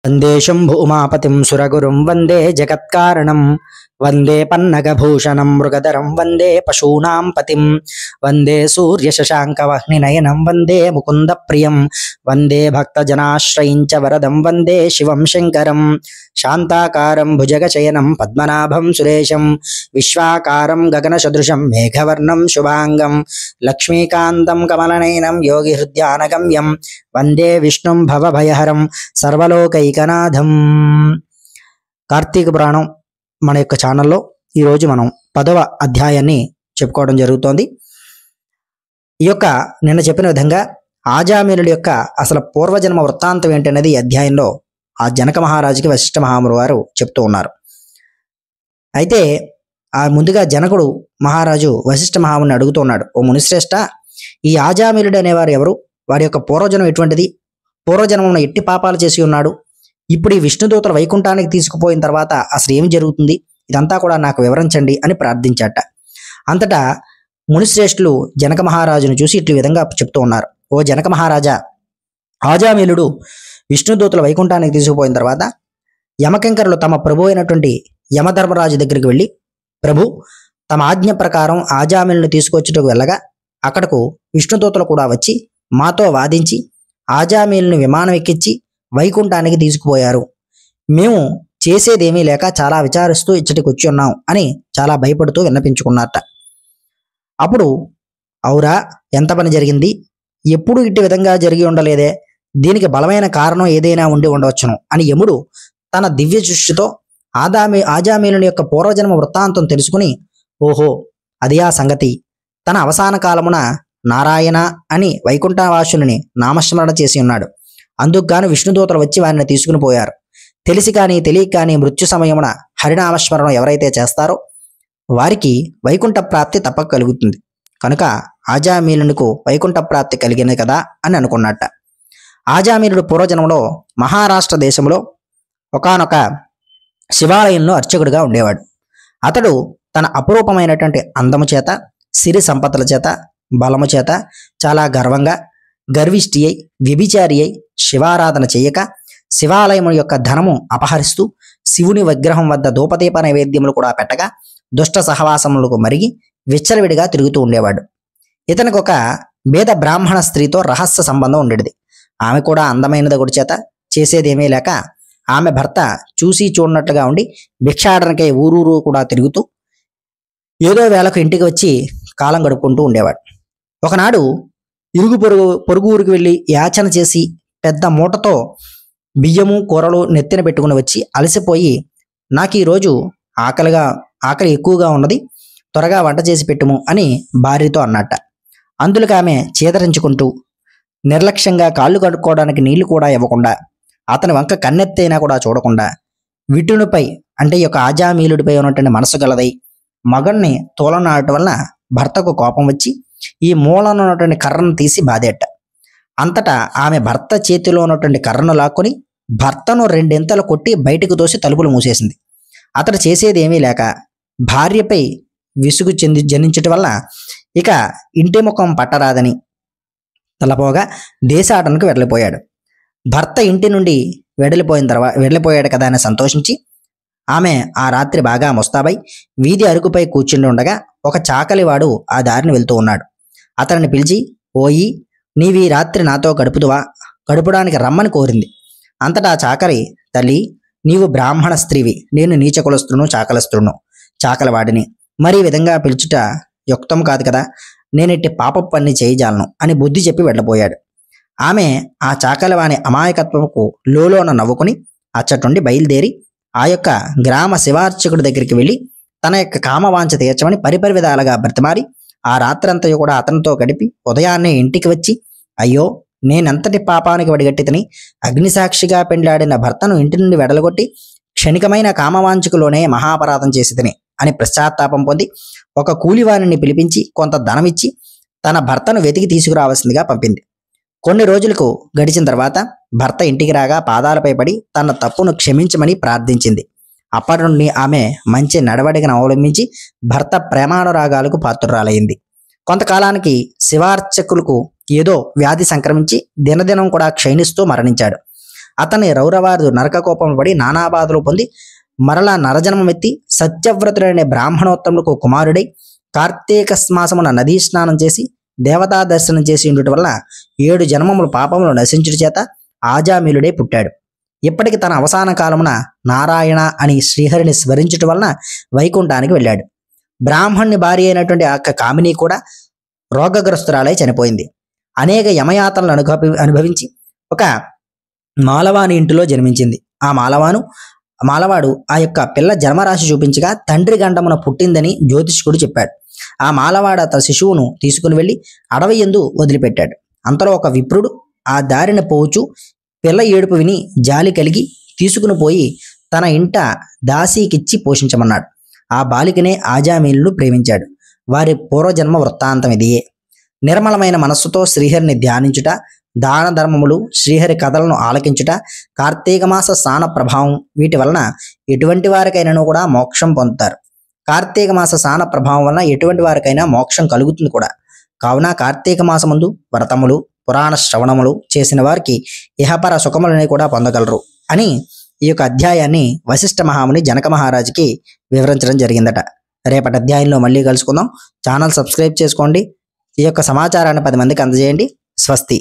वंदे शंभु उमापतिं सुरगुरुं वंदे जगत्कारणं वंदे पन्नगभूषणं मृगधरं वंदे पशूनां पतिं वंदे सूर्यशशाङ्कवह्निनयनं वंदे मुकुन्दप्रियं वंदे भक्तजनाश्रयं च वरदं वंदे शिवं शङ्करं शान्ताकारं भुजगशयनं पद्मनाभं सुरेशं विश्वाकारं गगनसदृशं मेघवर्णं शुभांगं लक्ष्मीकान्तं कमलनयनं योगिहृद्यानगम्यं वंदे विष्णुं भवभयहरं सर्वलोकैकनाथं। కార్తీక పురాణం మన యొక్క ఛానల్లో ఈరోజు మనం 10వ అధ్యాయాన్ని చెప్పుకోవడం జరుగుతోంది. ఈ యొక్క నిన్న చెప్పిన విధంగా ఆజామినుడి యొక్క అసలు పూర్వజన్మ వృత్తాంతం ఏంటనేది ఈ అధ్యాయంలో ఆ జనక మహారాజుకి వశిష్ఠ మహాముని వారు చెప్తూ ఉన్నారు. అయితే ఆ ముందుగా జనకుడు మహారాజు వశిష్ఠ మహాముని అడుగుతూ ఉన్నాడు, ఓ మునిశ్రేష్ఠ, ఈ ఆజామినుడు అనేవారు ఎవరు? వారి యొక్క పూర్వజన్మ ఎటువంటిది? పూర్వజన్మమున ఎట్టి పాపాలు చేసి ఉన్నాడు? ఇప్పుడు ఈ విష్ణుదూతలు వైకుంఠానికి తీసుకుపోయిన తర్వాత అసలు ఏం జరుగుతుంది? ఇదంతా కూడా నాకు వివరించండి అని ప్రార్థించాట. అంతటా మునిశ్రేష్ఠులు జనక మహారాజును చూసి ఇట్లు విధంగా చెప్తూ ఉన్నారు, ఓ జనక మహారాజా, ఆజామిలుడు విష్ణుదూతలు వైకుంఠానికి తీసుకుపోయిన తర్వాత యమకింకరులు తమ ప్రభు అయినటువంటి యమధర్మరాజు దగ్గరికి వెళ్ళి, ప్రభు, తమ ఆజ్ఞ ప్రకారం ఆజామిలుని తీసుకొచ్చుటకు వెళ్ళగా అక్కడకు విష్ణుదూతలు కూడా వచ్చి మాతో వాదించి ఆజామిలుని విమానం ఎక్కించి వైకుంఠానికి తీసుకుపోయారు. మేము చేసేదేమీ లేక చాలా విచారిస్తూ ఇచ్చటికి వచ్చి ఉన్నాం అని చాలా భయపడుతూ విన్నపించుకున్నారట. అప్పుడు, అవురా, ఎంత పని జరిగింది? ఎప్పుడు ఇట్టి విధంగా జరిగి ఉండలేదే, దీనికి బలమైన కారణం ఏదైనా ఉండి ఉండవచ్చును అని యముడు తన దివ్య దృష్టితో ఆజామిలుని యొక్క పూర్వజన్మ వృత్తాంతం తెలుసుకుని, ఓహో, అది ఆ సంగతి. తన అవసాన కాలమున నారాయణ అని వైకుంఠవాసుని నామస్మరణ చేసి ఉన్నాడు. అందుకు గాను విష్ణుదూతలు వచ్చి వారిని తీసుకుని పోయారు. తెలిసి కానీ తెలియక కానీ మృత్యు సమయమున హరినామస్మరణం ఎవరైతే చేస్తారో వారికి వైకుంఠ ప్రాప్తి తప్పక కలుగుతుంది. కనుక ఆజామిలునికు వైకుంఠ ప్రాప్తి కలిగినది కదా అని అనుకున్నట్ట. ఆజామిలుడు పూర్వజన్మలో మహారాష్ట్ర దేశంలో ఒకానొక శివాలయంలో అర్చకుడిగా ఉండేవాడు. అతడు తన అపురూపమైనటువంటి అందము చేత, సిరి సంపదల చేత, బలము చేత చాలా గర్విష్టి అయి, వ్యభిచారి అయి, శివారాధన చేయక శివాలయం యొక్క ధనము అపహరిస్తూ శివుని విగ్రహం వద్ద ధూపదీప నైవేద్యములు కూడా పెట్టగా దుష్ట సహవాసములకు మరిగి విచ్చలవిడిగా తిరుగుతూ ఉండేవాడు. ఇతనికి ఒక భేద బ్రాహ్మణ స్త్రీతో రహస్య సంబంధం ఉండేది. ఆమె కూడా అందమైనది ఒకటి చేత చేసేదేమీ లేక ఆమె భర్త చూసి చూడనట్లుగా ఉండి భిక్షాటనకై ఊరూరు కూడా తిరుగుతూ ఏదో వేళకు ఇంటికి వచ్చి కాలం గడుపుకుంటూ ఉండేవాడు. ఒకనాడు ఇరుగు పొరుగు ఊరికి వెళ్ళి యాచన చేసి పెద్ద మూటతో బియ్యము కూరలు నెత్తిన పెట్టుకుని వచ్చి అలసిపోయి, నాకు ఈరోజు ఆకలి ఎక్కువగా ఉన్నది, త్వరగా వంట చేసి పెట్టుము అని భార్యతో అన్నట్ట. అందులోకి ఆమె చేదరించుకుంటూ నిర్లక్ష్యంగా కాళ్ళు కడుక్కోవడానికి నీళ్లు కూడా ఇవ్వకుండా, అతని వంక కన్నెత్తైనా కూడా చూడకుండా, విటునిపై అంటే ఈ యొక్క ఆజామిలుడిపై ఉన్నటువంటి మనసు గలదై మగన్ని తోలనాడటం వలన భర్తకు కోపం వచ్చి ఈ మూలన ఉన్నటువంటి కర్రను తీసి బాధేట. అంతటా ఆమె భర్త చేతిలో ఉన్నటువంటి కర్రను లాక్కొని భర్తను రెండింతలు కొట్టి బయటకు తోసి తలుపులు మూసేసింది. అతడు చేసేది ఏమీ లేక భార్యపై విసుగు జనించటం వల్ల ఇక ఇంటి ముఖం పట్టరాదని తలపోగా దేశాటనకు వెళ్ళిపోయాడు. భర్త ఇంటి నుండి వెళ్ళిపోయాడు కదా అని సంతోషించి ఆమె ఆ రాత్రి బాగా ముస్తాబై వీధి అరుగుపై కూర్చుండి ఉండగా ఒక చాకలివాడు ఆ దారిని వెళ్తూ ఉన్నాడు. అతనిని పిలిచి, ఓయి, నీవి రాత్రి నాతో గడుపడానికి రమ్మని కోరింది. అంతటా చాకలి, తల్లి, నీవు బ్రాహ్మణ స్త్రీవి, నేను నీచ కులస్తును, చాకలవాడిని, మరి ఈ విధంగా పిలుచుట యుక్తం కాదు కదా, నేనిట్టి పాప పని చేయజాలను అని బుద్ధి చెప్పి వెళ్ళబోయాడు. ఆమె ఆ చాకలివాని అమాయకత్వముకు లోలోన నవ్వుకుని అచ్చటుండి బయలుదేరి ఆ యొక్క గ్రామ శివార్చకుడి దగ్గరికి వెళ్ళి తన యొక్క కామవాంఛ తీర్చమని పరిపరి విధాలుగా బ్రతిమారి ఆ రాత్రంతయు కూడా అతనితో గడిపి ఉదయాన్నే ఇంటికి వచ్చి, అయ్యో, నేనెంతటి పాపానికి వడిగట్టితని, అగ్నిసాక్షిగా పెండ్లాడిన భర్తను ఇంటి నుండి వెడలగొట్టి క్షణికమైన కామవాంఛకులోనే మహాపరాధం చేసితిని అని పశ్చాత్తాపం పొంది ఒక కూలివాణిని పిలిపించి కొంత ధనమిచ్చి తన భర్తను వెతికి తీసుకురావాల్సిందిగా పంపింది. కొన్ని రోజులకు గడిచిన తర్వాత భర్త ఇంటికి రాగా పాదాలపై పడి తన తప్పును క్షమించమని ప్రార్థించింది. అప్పటి నుండి ఆమె మంచి నడవడికను అవలంబించి భర్త ప్రేమానురాగాలకు పాత్రురాలైంది. కొంతకాలానికి శివార్చకులకు ఏదో వ్యాధి సంక్రమించి దినదినం కూడా క్షీణిస్తూ మరణించాడు. అతని రౌరవాదు నరక కోపంలో పడి నానాబాధలు పొంది మరలా నరజన్మమెత్తి సత్యవ్రతుడనే బ్రాహ్మణోత్తములకు కుమారుడై కార్తీక మాసమున నదీ స్నానం చేసి దేవతా దర్శనం చేసి ఉండటం వల్ల 7 జన్మములు పాపములు నశించుట చేత ఆజామిలుడై పుట్టాడు. ఇప్పటికి తన అవసాన కాలమున నారాయణ అని శ్రీహరిని స్మరించుట వలన వైకుంఠానికి వెళ్ళాడు. బ్రాహ్మణుని భార్య అయినటువంటి ఆ కామిని కూడా రోగగ్రస్తురాలై చనిపోయింది. అనేక యమయాతనలు అనుభవించి ఒక మాలవాని ఇంటిలో జన్మించింది. ఆ మాలవాడు ఆ యొక్క పిల్ల జన్మరాశి చూపించగా తండ్రి గండమున పుట్టిందని జ్యోతిష్కుడు చెప్పాడు. ఆ మాలవాడు తన శిశువును తీసుకుని వెళ్ళి అడవి యందు వదిలిపెట్టాడు. అంతలో ఒక విప్రుడు ఆ దారిన పోవచ్చు పిల్ల ఏడుపు విని జాలి కలిగి తీసుకుని పోయి తన ఇంట దాసీకిచ్చి పోషించమన్నాడు. ఆ బాలికనే ఆజామీలును ప్రేమించాడు. వారి పూర్వజన్మ వృత్తాంతం ఇదియే. నిర్మలమైన మనస్సుతో శ్రీహరిని ధ్యానించుట, దాన ధర్మములు, శ్రీహరి కథలను ఆలకించుట, కార్తీక మాస స్నాన ప్రభావం వీటి వలన ఎటువంటి వారికైనాను కూడా మోక్షం పొందుతారు. కార్తీక మాస స్నాన ప్రభావం వలన ఎటువంటి వారికైనా మోక్షం కలుగుతుంది కూడా. కావున కార్తీక మాసమందు వ్రతములు, పురాణ శ్రవణములు చేసిన వారికి ఇహపర సుఖములని కూడా పొందగలరు అని ఈ యొక్క అధ్యాయాన్ని వశిష్ఠ మహాముని జనక మహారాజుకి వివరించడం జరిగిందట. రేపటి అధ్యాయంలో మళ్ళీ కలుసుకుందాం. ఛానల్ సబ్స్క్రైబ్ చేసుకోండి. ఈ యొక్క సమాచారాన్ని 10 మందికి అందజేయండి. స్వస్తి.